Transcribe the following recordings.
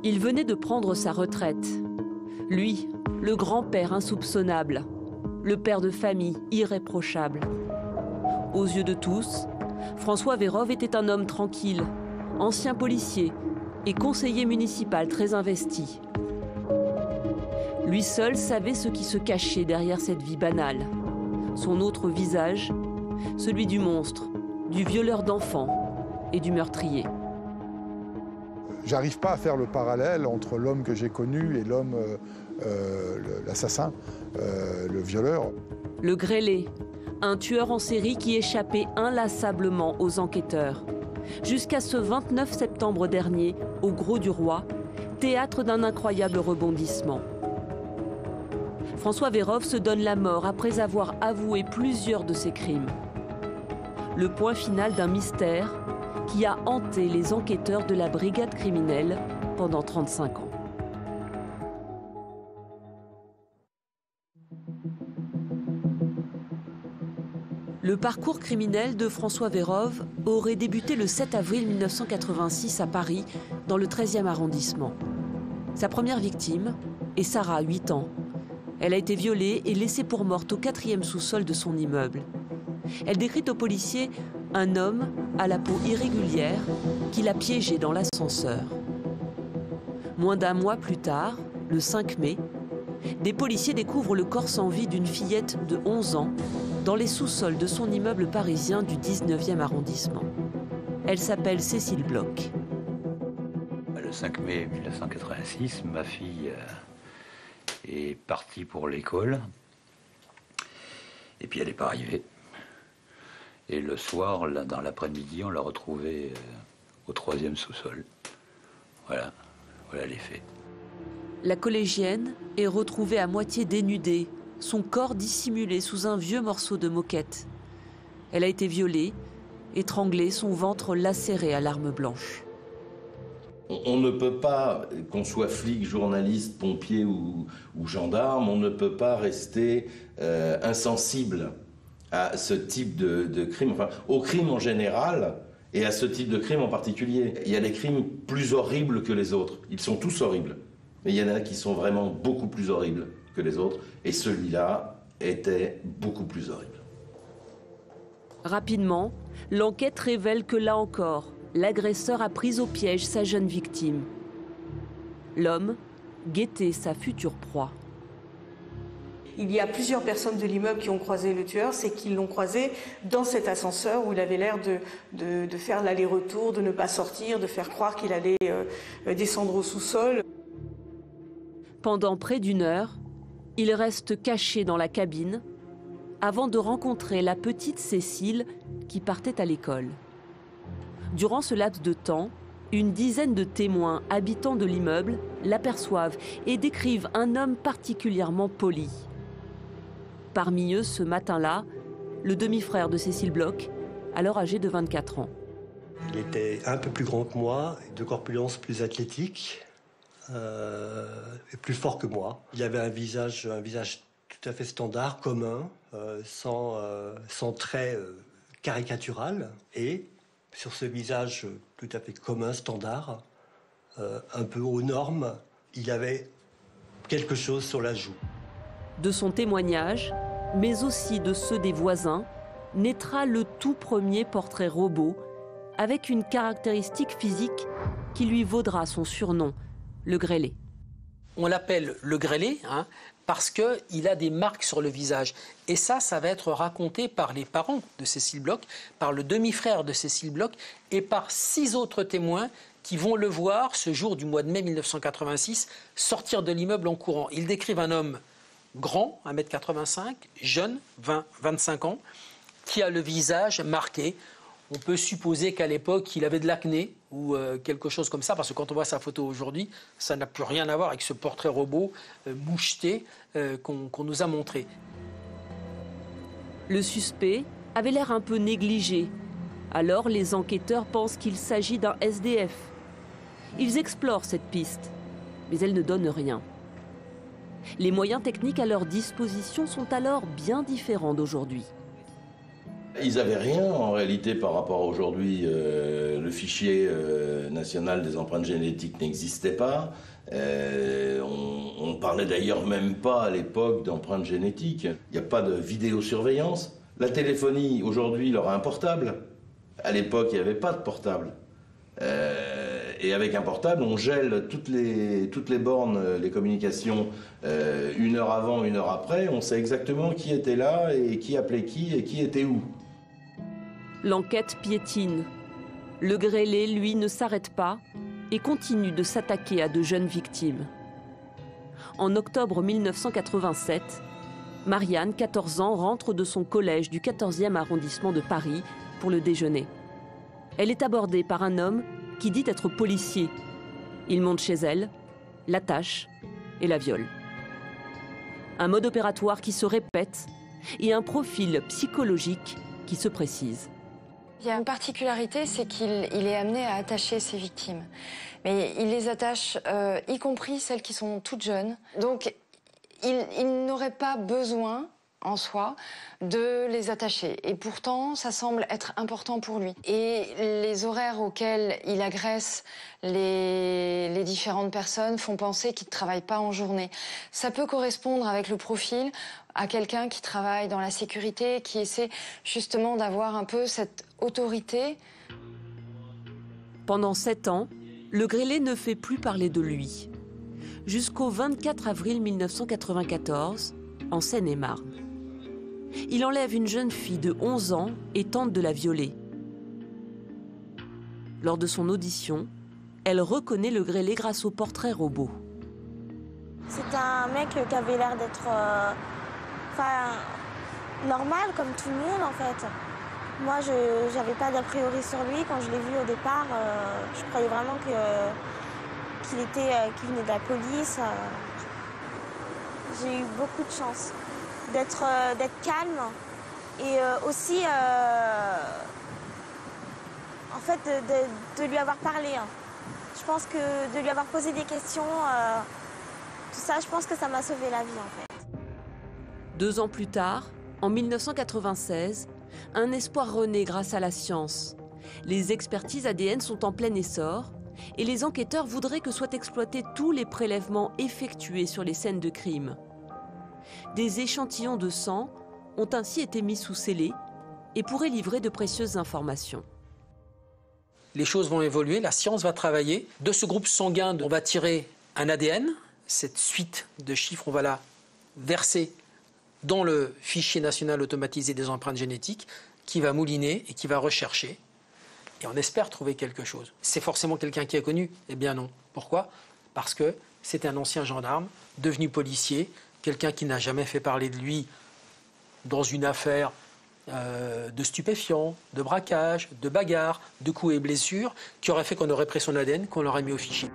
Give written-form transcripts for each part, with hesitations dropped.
Il venait de prendre sa retraite. Lui, le grand-père insoupçonnable, le père de famille irréprochable. Aux yeux de tous, François Vérove était un homme tranquille, ancien policier et conseiller municipal très investi. Lui seul savait ce qui se cachait derrière cette vie banale. Son autre visage, celui du monstre, du violeur d'enfants et du meurtrier. J'arrive pas à faire le parallèle entre l'homme que j'ai connu et l'homme, l'assassin, le violeur. Le grêlé, un tueur en série qui échappait inlassablement aux enquêteurs. Jusqu'à ce 29 septembre dernier, au Grau du Roi, théâtre d'un incroyable rebondissement. François Vérove se donne la mort après avoir avoué plusieurs de ses crimes. Le point final d'un mystère qui a hanté les enquêteurs de la brigade criminelle pendant 35 ans. Le parcours criminel de François Vérove aurait débuté le 7 avril 1986 à Paris, dans le 13e arrondissement. Sa première victime est Sarah, 8 ans. Elle a été violée et laissée pour morte au 4e sous-sol de son immeuble. Elle décrit aux policiers un homme à la peau irrégulière qui l'a piégée dans l'ascenseur. Moins d'un mois plus tard, le 5 mai, des policiers découvrent le corps sans vie d'une fillette de 11 ans dans les sous-sols de son immeuble parisien du 19e arrondissement. Elle s'appelle Cécile Bloch. Le 5 mai 1986, ma fille est partie pour l'école. Et puis elle n'est pas arrivée. Et le soir, là, dans l'après-midi, on l'a retrouvée au 3e sous-sol. Voilà les faits. La collégienne est retrouvée à moitié dénudée, son corps dissimulé sous un vieux morceau de moquette. Elle a été violée, étranglée, son ventre lacéré à l'arme blanche. On ne peut pas, qu'on soit flic, journaliste, pompier ou gendarme, on ne peut pas rester insensible à ce type de crime, enfin au crime en général et à ce type de crime en particulier. Il y a des crimes plus horribles que les autres. Ils sont tous horribles. Mais il y en a qui sont vraiment beaucoup plus horribles que les autres. Et celui-là était beaucoup plus horrible. Rapidement, l'enquête révèle que là encore, l'agresseur a pris au piège sa jeune victime. L'homme guettait sa future proie. Il y a plusieurs personnes de l'immeuble qui ont croisé le tueur, c'est qu'ils l'ont croisé dans cet ascenseur où il avait l'air de faire l'aller-retour, de ne pas sortir, de faire croire qu'il allait descendre au sous-sol. Pendant près d'1 heure, il reste caché dans la cabine avant de rencontrer la petite Cécile qui partait à l'école. Durant ce laps de temps, une dizaine de témoins habitants de l'immeuble l'aperçoivent et décrivent un homme particulièrement poli. Parmi eux, ce matin-là, le demi-frère de Cécile Bloch, alors âgé de 24 ans. Il était un peu plus grand que moi, de corpulence plus athlétique et plus fort que moi. Il avait un visage tout à fait standard, commun, sans traits caricatural. Et sur ce visage tout à fait commun, standard, un peu aux normes, il avait quelque chose sur la joue. De son témoignage, mais aussi de ceux des voisins, naîtra le tout premier portrait robot, avec une caractéristique physique qui lui vaudra son surnom, le grêlé. On l'appelle le grêlé parce qu'il a des marques sur le visage. Et ça va être raconté par les parents de Cécile Bloch, par le demi-frère de Cécile Bloch et par 6 autres témoins qui vont le voir ce jour du mois de mai 1986 sortir de l'immeuble en courant. Ils décrivent un homme grand, 1,85 m, jeune, 20-25 ans, qui a le visage marqué. On peut supposer qu'à l'époque, il avait de l'acné ou quelque chose comme ça, parce que quand on voit sa photo aujourd'hui, ça n'a plus rien à voir avec ce portrait robot moucheté qu'on nous a montré. Le suspect avait l'air un peu négligé. Alors les enquêteurs pensent qu'il s'agit d'un SDF. Ils explorent cette piste, mais elle ne donne rien. Les moyens techniques à leur disposition sont alors bien différents d'aujourd'hui. Ils n'avaient rien en réalité par rapport à aujourd'hui. Le fichier national des empreintes génétiques n'existait pas. On ne parlait d'ailleurs même pas à l'époque d'empreintes génétiques. Il n'y a pas de vidéosurveillance. La téléphonie, aujourd'hui, il aura un portable. À l'époque, il n'y avait pas de portable. Et avec un portable, on gèle toutes les bornes, les communications, 1 heure avant, 1 heure après. On sait exactement qui était là et qui appelait qui et qui était où. L'enquête piétine. Le grêlé, lui, ne s'arrête pas et continue de s'attaquer à de jeunes victimes. En octobre 1987, Marianne, 14 ans, rentre de son collège du 14e arrondissement de Paris pour le déjeuner. Elle est abordée par un homme qui dit être policier. Il monte chez elle, l'attache et la viole. Un mode opératoire qui se répète et un profil psychologique qui se précise. Il y a une particularité, c'est qu'il est amené à attacher ses victimes. Mais il les attache, y compris celles qui sont toutes jeunes. Donc, il n'aurait pas besoin, en soi, de les attacher. Et pourtant, ça semble être important pour lui. Et les horaires auxquels il agresse les différentes personnes font penser qu'il ne travaille pas en journée. Ça peut correspondre avec le profil à quelqu'un qui travaille dans la sécurité, qui essaie justement d'avoir un peu cette autorité. Pendant 7 ans, le grêlé ne fait plus parler de lui. Jusqu'au 24 avril 1994, en Seine-et-Marne. Il enlève une jeune fille de 11 ans et tente de la violer. Lors de son audition, elle reconnaît le grêlé grâce au portrait robot. C'est un mec qui avait l'air d'être normal, comme tout le monde en fait. Moi, je n'avais pas d'a priori sur lui. Quand je l'ai vu au départ, je croyais vraiment qu'il venait de la police. J'ai eu beaucoup de chance d'être calme et aussi en fait de lui avoir parlé. Je pense que de lui avoir posé des questions, tout ça, je pense que ça m'a sauvé la vie en fait. 2 ans plus tard, en 1996, un espoir renaît grâce à la science. Les expertises ADN sont en plein essor et les enquêteurs voudraient que soient exploités tous les prélèvements effectués sur les scènes de crime. Des échantillons de sang ont ainsi été mis sous scellé et pourraient livrer de précieuses informations. Les choses vont évoluer, la science va travailler. De ce groupe sanguin, on va tirer un ADN. Cette suite de chiffres, on va la verser dans le fichier national automatisé des empreintes génétiques qui va mouliner et qui va rechercher. Et on espère trouver quelque chose. C'est forcément quelqu'un qui est connu? Eh bien non. Pourquoi? Parce que c'est un ancien gendarme, devenu policier, quelqu'un qui n'a jamais fait parler de lui dans une affaire de stupéfiants, de braquage, de bagarre, de coups et blessures, qui aurait fait qu'on aurait pris son ADN, qu'on l'aurait mis au fichier.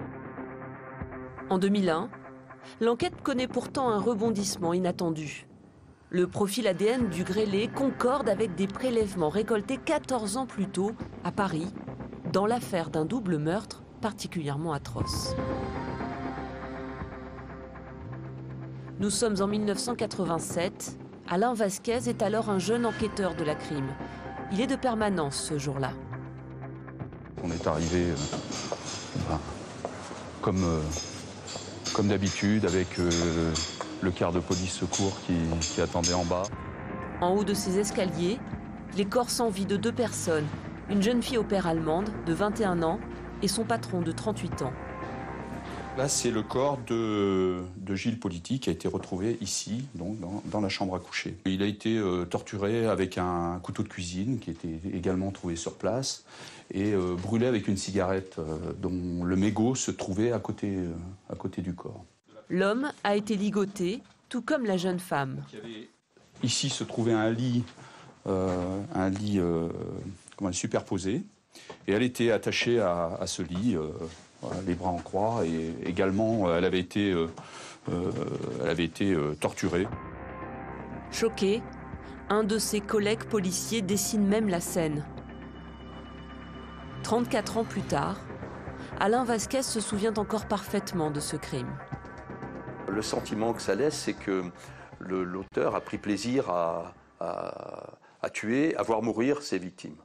En 2001, l'enquête connaît pourtant un rebondissement inattendu. Le profil ADN du grêlé concorde avec des prélèvements récoltés 14 ans plus tôt à Paris, dans l'affaire d'un double meurtre particulièrement atroce. Nous sommes en 1987. Alain Vasquez est alors un jeune enquêteur de la crime. Il est de permanence ce jour-là. On est arrivé comme d'habitude avec le quart de police secours qui attendait en bas. En haut de ces escaliers, les corps sans vie de 2 personnes, une jeune fille au père allemande de 21 ans et son patron de 38 ans. Là, c'est le corps de Gilles Politi qui a été retrouvé ici, donc dans la chambre à coucher. Il a été torturé avec un couteau de cuisine qui était également trouvé sur place et brûlé avec une cigarette dont le mégot se trouvait à côté du corps. L'homme a été ligoté, tout comme la jeune femme. Ici se trouvait un lit superposé et elle était attachée à ce lit. Les bras en croix et également elle avait été torturée. Choqué, un de ses collègues policiers dessine même la scène. 34 ans plus tard, Alain Vasquez se souvient encore parfaitement de ce crime. Le sentiment que ça laisse, c'est que l'auteur a pris plaisir à à tuer, à voir mourir ses victimes.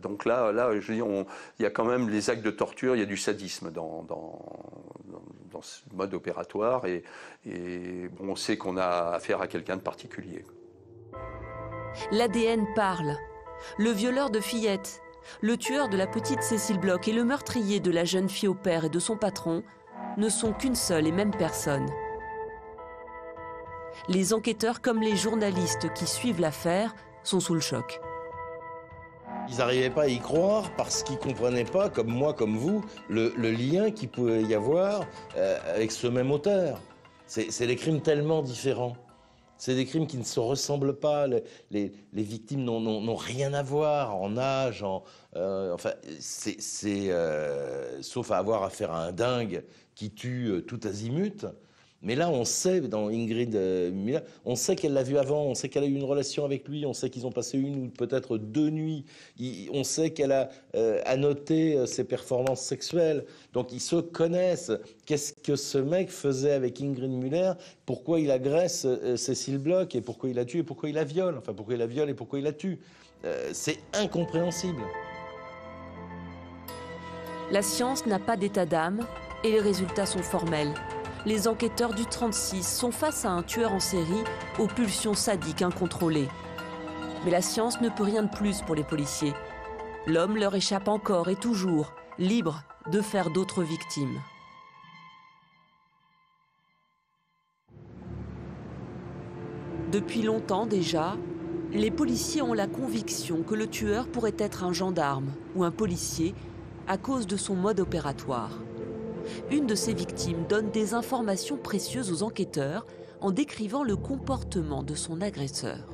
Donc là je dis, il y a quand même les actes de torture, il y a du sadisme dans ce mode opératoire, et bon, on sait qu'on a affaire à quelqu'un de particulier. L'ADN parle. Le violeur de fillettes, le tueur de la petite Cécile Bloch et le meurtrier de la jeune fille au père et de son patron ne sont qu'une seule et même personne. Les enquêteurs comme les journalistes qui suivent l'affaire sont sous le choc. Ils n'arrivaient pas à y croire parce qu'ils ne comprenaient pas, comme moi, comme vous, le lien qu'il pouvait y avoir avec ce même auteur. C'est des crimes tellement différents. C'est des crimes qui ne se ressemblent pas. Les victimes n'ont rien à voir en âge, enfin, sauf à avoir affaire à un dingue qui tue tout azimut. Mais là, on sait, dans Ingrid Müller, on sait qu'elle l'a vu avant, on sait qu'elle a eu une relation avec lui, on sait qu'ils ont passé une ou peut-être 2 nuits, on sait qu'elle a annoté ses performances sexuelles. Donc ils se connaissent. Qu'est-ce que ce mec faisait avec Ingrid Müller? Pourquoi il agresse Cécile Bloch? Et pourquoi il la tue? Et pourquoi il la viole? Enfin, pourquoi il la viole et pourquoi il la tue? C'est incompréhensible. La science n'a pas d'état d'âme et les résultats sont formels. Les enquêteurs du 36 sont face à un tueur en série aux pulsions sadiques incontrôlées. Mais la science ne peut rien de plus pour les policiers. L'homme leur échappe encore et toujours, libre de faire d'autres victimes. Depuis longtemps déjà, les policiers ont la conviction que le tueur pourrait être un gendarme ou un policier à cause de son mode opératoire. Une de ses victimes donne des informations précieuses aux enquêteurs en décrivant le comportement de son agresseur.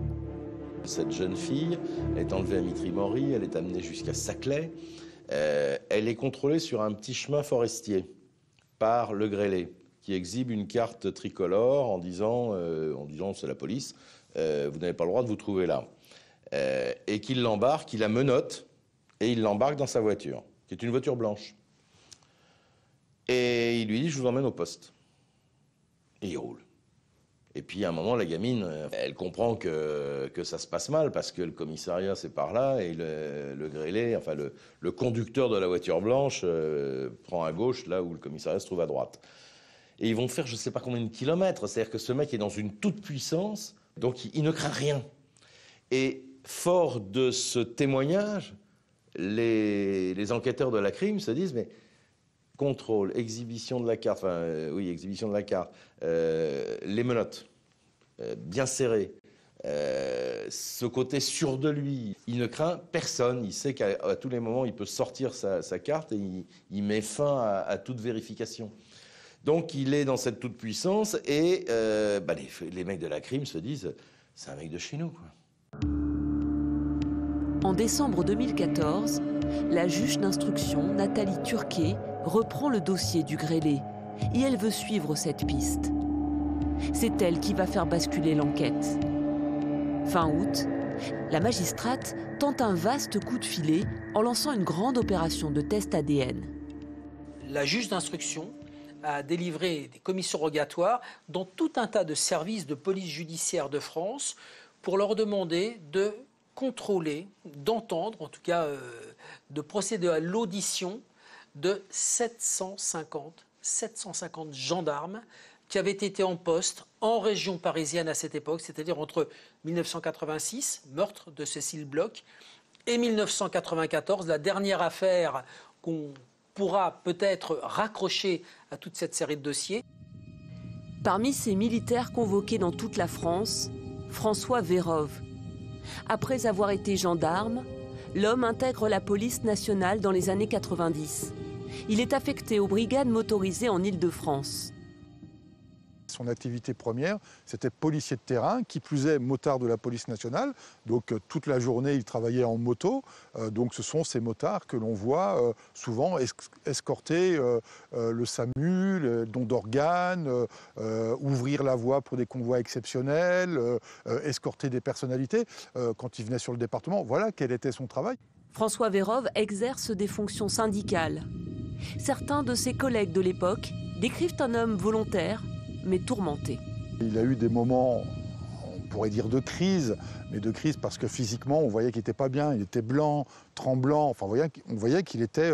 Cette jeune fille est enlevée à Mitry-Mory, elle est amenée jusqu'à Saclay. Elle est contrôlée sur un petit chemin forestier par le grêlé, qui exhibe une carte tricolore en disant c'est la police, vous n'avez pas le droit de vous trouver là. Et qu'il l'embarque, il la menotte et il l'embarque dans sa voiture, qui est une voiture blanche. Et il lui dit, je vous emmène au poste. Et il roule. Et puis à un moment, la gamine, elle comprend que ça se passe mal parce que le commissariat, c'est par là, et le grêlé, enfin le conducteur de la voiture blanche prend à gauche, là où le commissariat se trouve à droite. Et ils vont faire je ne sais pas combien de kilomètres. C'est-à-dire que ce mec est dans une toute puissance, donc il ne craint rien. Et fort de ce témoignage, les enquêteurs de la crime se disent, mais contrôle, exhibition de la carte, exhibition de la carte, les menottes, bien serrées, ce côté sûr de lui, il ne craint personne, il sait qu'à tous les moments il peut sortir sa carte et il met fin à toute vérification. Donc il est dans cette toute-puissance et les mecs de la crime se disent, c'est un mec de chez nous, quoi. En décembre 2014, la juge d'instruction, Nathalie Turquet, reprend le dossier du grêlé et elle veut suivre cette piste. C'est elle qui va faire basculer l'enquête. Fin août, la magistrate tente un vaste coup de filet en lançant une grande opération de test ADN. La juge d'instruction a délivré des commissions rogatoires dans tout un tas de services de police judiciaire de France pour leur demander de contrôler, d'entendre, en tout cas de procéder à l'audition de 750 gendarmes qui avaient été en poste en région parisienne à cette époque, c'est-à-dire entre 1986, meurtre de Cécile Bloch, et 1994, la dernière affaire qu'on pourra peut-être raccrocher à toute cette série de dossiers. Parmi ces militaires convoqués dans toute la France, François Vérove. Après avoir été gendarme, l'homme intègre la police nationale dans les années 90. Il est affecté aux brigades motorisées en Île-de-France. Son activité première, c'était policier de terrain, qui plus est motard de la police nationale. Donc toute la journée, il travaillait en moto. Donc ce sont ces motards que l'on voit souvent escorter le SAMU, le don d'organes, ouvrir la voie pour des convois exceptionnels, escorter des personnalités. Quand il venait sur le département, voilà quel était son travail. François Vérove exerce des fonctions syndicales. Certains de ses collègues de l'époque décrivent un homme volontaire, mais tourmenté. Il a eu des moments, on pourrait dire de crise, mais de crise parce que physiquement, on voyait qu'il n'était pas bien. Il était blanc, tremblant, enfin, on voyait qu'il était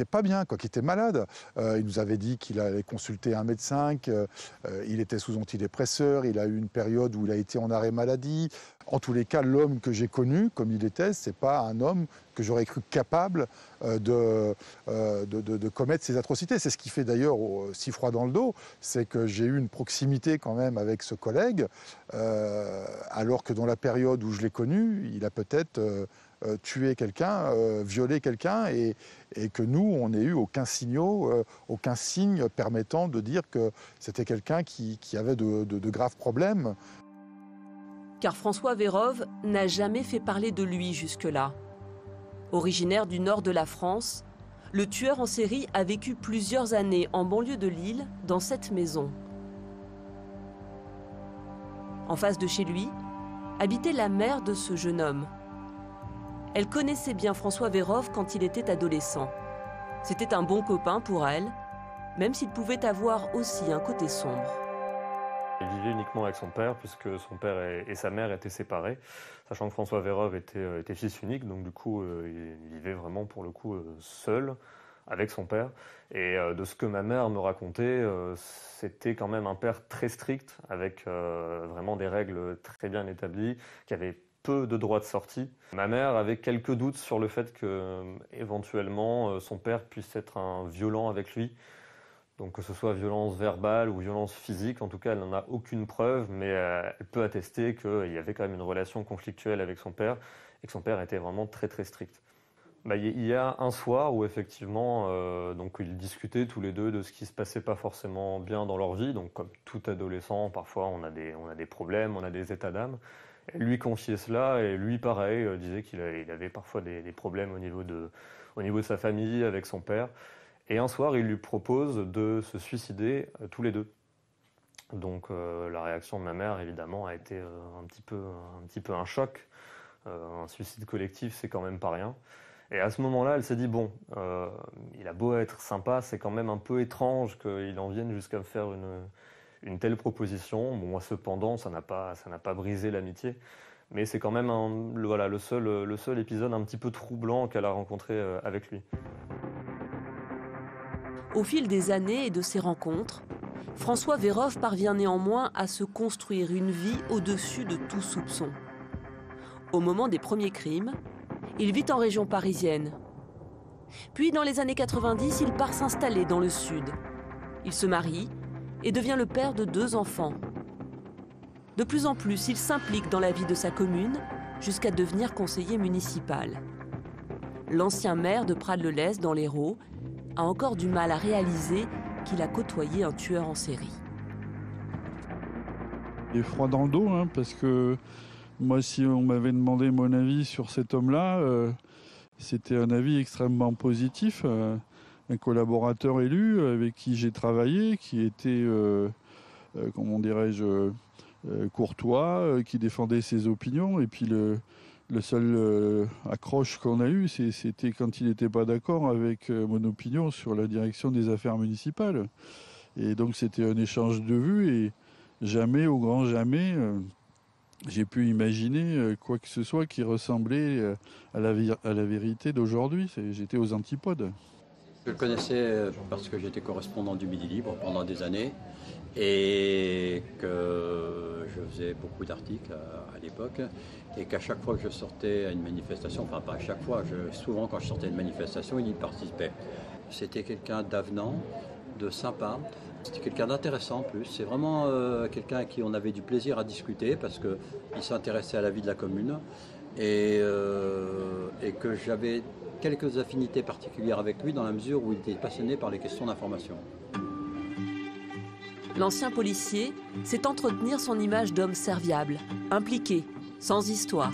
pas bien, quoi, qu'il était malade. Il nous avait dit qu'il allait consulter un médecin, qu'il était sous antidépresseur, il a eu une période où il a été en arrêt maladie. En tous les cas, l'homme que j'ai connu, comme il était, c'est pas un homme que j'aurais cru capable de commettre ces atrocités. C'est ce qui fait d'ailleurs si froid dans le dos, c'est que j'ai eu une proximité quand même avec ce collègue, alors que dans la période où je l'ai connu, il a peut-être tué quelqu'un, violé quelqu'un, et que nous, on n'ait eu aucun signe permettant de dire que c'était quelqu'un qui avait de graves problèmes. Car François Vérove n'a jamais fait parler de lui jusque-là. Originaire du nord de la France, le tueur en série a vécu plusieurs années en banlieue de Lille, dans cette maison. En face de chez lui, habitait la mère de ce jeune homme. Elle connaissait bien François Vérove quand il était adolescent. C'était un bon copain pour elle, même s'il pouvait avoir aussi un côté sombre. Il vivait uniquement avec son père, puisque son père et sa mère étaient séparés, sachant que François Vérove était fils unique, donc du coup, il vivait vraiment pour le coup seul avec son père. Et de ce que ma mère me racontait, c'était quand même un père très strict, avec vraiment des règles très bien établies, qui avait peu de droits de sortie. Ma mère avait quelques doutes sur le fait que, éventuellement, son père puisse être un violent avec lui. Donc que ce soit violence verbale ou violence physique, en tout cas elle n'en a aucune preuve, mais elle peut attester qu'il y avait quand même une relation conflictuelle avec son père et que son père était vraiment très très strict. Il y a un soir où effectivement donc ils discutaient tous les deux de ce qui se passait pas forcément bien dans leur vie, donc comme tout adolescent, parfois on a des problèmes, on a des états d'âme. Elle lui confiait cela et lui pareil disait qu'il avait parfois des problèmes au niveau de sa famille avec son père. Et un soir, il lui propose de se suicider tous les deux. Donc la réaction de ma mère, évidemment, a été un petit peu un choc. Un suicide collectif, c'est quand même pas rien. Et à ce moment-là, elle s'est dit, bon, il a beau être sympa, c'est quand même un peu étrange qu'il en vienne jusqu'à me faire une telle proposition. Bon, moi, cependant, ça n'a pas brisé l'amitié. Mais c'est quand même le seul épisode un petit peu troublant qu'elle a rencontré avec lui. Au fil des années et de ses rencontres, François Vérove parvient néanmoins à se construire une vie au-dessus de tout soupçon. Au moment des premiers crimes, il vit en région parisienne. Puis, dans les années 90, il part s'installer dans le sud. Il se marie et devient le père de 2 enfants. De plus en plus, il s'implique dans la vie de sa commune jusqu'à devenir conseiller municipal. L'ancien maire de Prades-le-Lez, dans l'Hérault, a encore du mal à réaliser qu'il a côtoyé un tueur en série. Il est froid dans le dos, hein, parce que moi, si on m'avait demandé mon avis sur cet homme-là, c'était un avis extrêmement positif. Un collaborateur élu avec qui j'ai travaillé, qui était, comment dirais-je, courtois, qui défendait ses opinions, et puis le seul accroche qu'on a eu, c'était quand il n'était pas d'accord avec mon opinion sur la direction des affaires municipales. Et donc c'était un échange de vues et jamais, au grand jamais, j'ai pu imaginer quoi que ce soit qui ressemblait à la vérité d'aujourd'hui. J'étais aux antipodes. Je le connaissais parce que j'étais correspondant du Midi Libre pendant des années et que je faisais beaucoup d'articles à l'époque et qu'à chaque fois que je sortais à une manifestation, enfin pas à chaque fois, souvent quand je sortais à une manifestation, il y participait. C'était quelqu'un d'avenant, de sympa, c'était quelqu'un d'intéressant en plus. C'est vraiment quelqu'un à qui on avait du plaisir à discuter parce qu'il s'intéressait à la vie de la commune et que j'avais quelques affinités particulières avec lui dans la mesure où il était passionné par les questions d'information. L'ancien policier sait entretenir son image d'homme serviable, impliqué, sans histoire.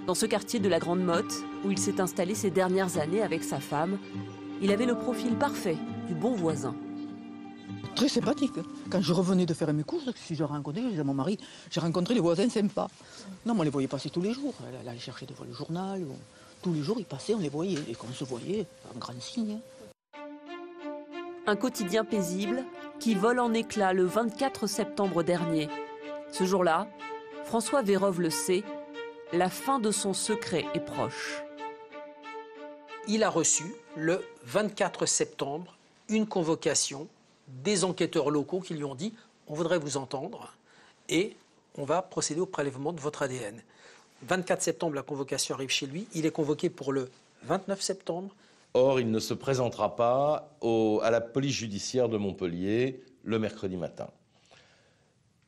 Dans ce quartier de la Grande Motte, où il s'est installé ces dernières années avec sa femme, il avait le profil parfait du bon voisin. Très sympathique. Quand je revenais de faire mes courses, si je rencontrais, je disais à mon mari, j'ai rencontré les voisins sympas. Non, mais on les voyait passer tous les jours. Elle allait chercher des fois le journal. Tous les jours, ils passaient, on les voyait. Et qu'on se voyait, un grand signe. Un quotidien paisible, qui vole en éclats le 24 septembre dernier. Ce jour-là, François Vérove le sait, la fin de son secret est proche. Il a reçu, le 24 septembre, une convocation des enquêteurs locaux qui lui ont dit « on voudrait vous entendre et on va procéder au prélèvement de votre ADN ». 24 septembre, la convocation arrive chez lui. Il est convoqué pour le 29 septembre. Or, il ne se présentera pas à la police judiciaire de Montpellier le mercredi matin.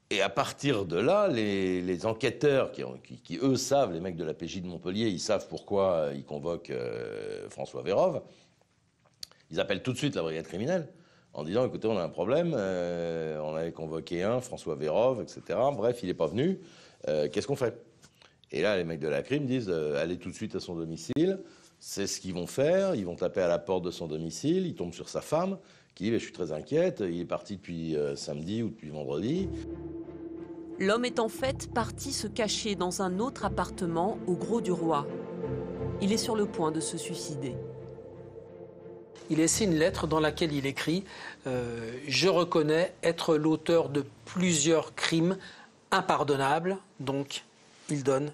Et à partir de là, les enquêteurs qui, eux, savent, les mecs de la PJ de Montpellier, ils savent pourquoi ils convoquent François Vérove, ils appellent tout de suite la brigade criminelle en disant « écoutez, on a un problème, on avait convoqué François Vérove, etc. Bref, il n'est pas venu, qu'est-ce qu'on fait ?» Et là, les mecs de la crime disent « allez tout de suite à son domicile ». C'est ce qu'ils vont faire, ils vont taper à la porte de son domicile, ils tombent sur sa femme, qui dit « je suis très inquiète, il est parti depuis samedi ou depuis vendredi ». L'homme est en fait parti se cacher dans un autre appartement au Grau-du-Roi. Il est sur le point de se suicider. Il essaie une lettre dans laquelle il écrit « Je reconnais être l'auteur de plusieurs crimes impardonnables ». Donc, il donne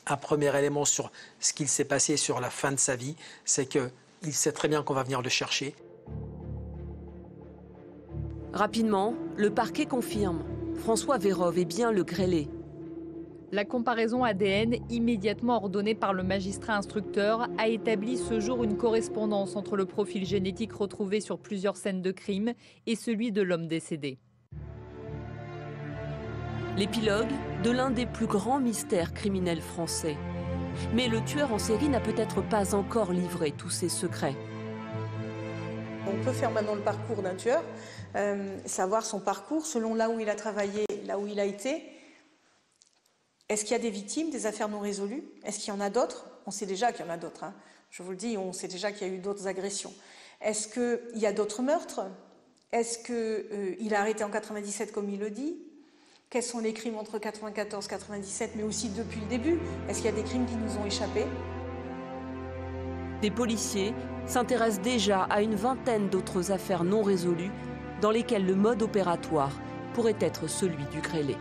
un premier élément sur ce qu'il s'est passé sur la fin de sa vie. C'est qu'il sait très bien qu'on va venir le chercher. Rapidement, le parquet confirme. François Vérove est bien le grêlé. La comparaison ADN, immédiatement ordonnée par le magistrat instructeur, a établi ce jour une correspondance entre le profil génétique retrouvé sur plusieurs scènes de crime et celui de l'homme décédé. L'épilogue de l'un des plus grands mystères criminels français. Mais le tueur en série n'a peut-être pas encore livré tous ses secrets. On peut faire maintenant le parcours d'un tueur, savoir son parcours selon là où il a travaillé, là où il a été. Est-ce qu'il y a des victimes, des affaires non résolues? Est-ce qu'il y en a d'autres? On sait déjà qu'il y en a d'autres. Hein. Je vous le dis, on sait déjà qu'il y a eu d'autres agressions. Est-ce qu'il y a d'autres meurtres? Est-ce qu'il a arrêté en 97 comme il le dit? Quels sont les crimes entre 94 et 97, mais aussi depuis le début? Est-ce qu'il y a des crimes qui nous ont échappé? Des policiers s'intéressent déjà à une vingtaine d'autres affaires non résolues dans lesquelles le mode opératoire pourrait être celui du grêlé.